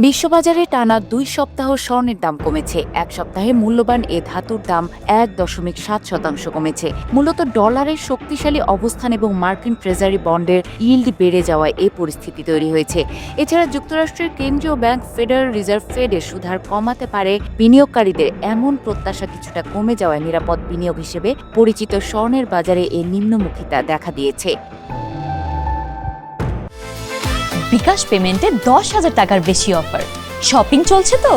বিশ্ববাজারে টানা ২ সপ্তাহ স্বর্ণের দাম কমেছে। এক সপ্তাহে মূল্যবান এ ধাতুর দাম ১.৭% কমেছে। মূলত ডলারের শক্তিশালী অবস্থান এবং মার্কিন ট্রেজারি বন্ডের ইল্ড বেড়ে যাওয়ায় এ পরিস্থিতি তৈরি হয়েছে। এছাড়া যুক্তরাষ্ট্রের কেন্দ্রীয় ব্যাংক ফেডারেল রিজার্ভ ফেডের সুদহার কমাতে পারে বিনিয়োগকারীদের এমন প্রত্যাশা কিছুটা কমে যাওয়ায় নিরাপদ বিনিয়োগ হিসেবে পরিচিত স্বর্ণের বাজারে এ নিম্নমুখিতা দেখা দিয়েছে। বিকাশ পেমেন্টে 10,000 টাকার বেশি অফার। শপিং চলছে তো।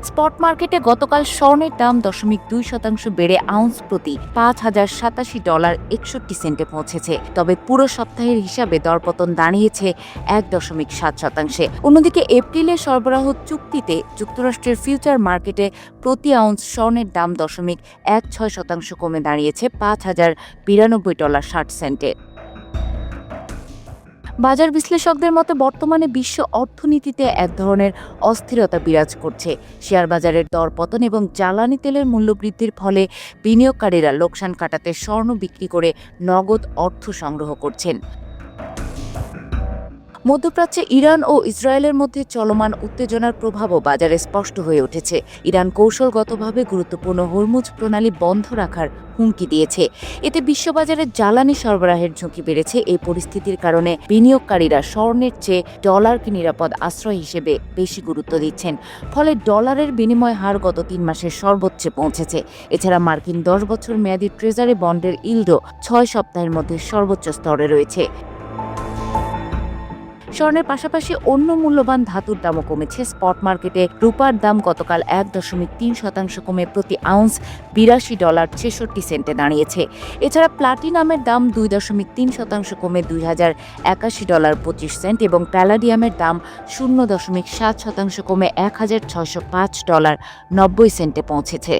স্পট মার্কেটে গতকাল স্বর্ণের দাম 0.2% বেড়ে আউন্স প্রতি $5,087.61 পৌঁছেছে। তবে পুরো সপ্তাহের হিসাবে দরপতন দাঁড়িয়েছে 1.7%। অন্যদিকে এপ্রিলে সরবরাহ চুক্তিতে যুক্তরাষ্ট্রের ফিউচার মার্কেটে প্রতি আউন্স স্বর্ণের দাম 0.16% কমে দাঁড়িয়েছে $5,092.60। বাজার বিশ্লেষকদের মতে বর্তমানে বিশ্ব অর্থনীতিতে এক ধরনের অস্থিরতা বিরাজ করছে। শেয়ার বাজারের দরপতন এবং জ্বালানি তেলের মূল্য বৃদ্ধির ফলে বিনিয়োগকারীরা লোকসান কাটাতে স্বর্ণ বিক্রি করে নগদ অর্থ সংগ্রহ করছেন। মধ্যপ্রাচ্যে ইরান ও ইসরায়েলের মধ্যে চলমান উত্তেজনার প্রভাবও বাজারে স্পষ্ট হয়ে উঠেছে। ইরান কৌশলগতভাবে গুরুত্বপূর্ণ হরমুজ প্রণালী বন্ধ রাখার হুমকি দিয়েছে। এতে বিশ্ববাজারে জ্বালানি সরবরাহের ঝুঁকি বেড়েছে। এই পরিস্থিতির কারণে বিনিয়োগকারীরা স্বর্ণের চেয়ে ডলারকে নিরাপদ আশ্রয় হিসেবে বেশি গুরুত্ব দিচ্ছেন। ফলে ডলারের বিনিময় হার গত 3 মাসের সর্বোচ্চে পৌঁছেছে। এছাড়া মার্কিন 10 বছর মেয়াদী ট্রেজারি বন্ডের ইল্ডও 6 সপ্তাহের মধ্যে সর্বোচ্চ স্তরে রয়েছে। স্বর্ণের পাশাপাশি অন্য মূল্যবান ধাতুর দামও কমেছে। স্পট মার্কেটে রূপার দাম গতকাল 1.3% কমে প্রতি আউন্স $82.66 দাঁড়িয়েছে। এছাড়া প্লাটিনামের দাম 2.3% কমে $2,081.25 এবং প্যালাডিয়ামের দাম 0.7% কমে $1,605.90 পৌঁছেছে।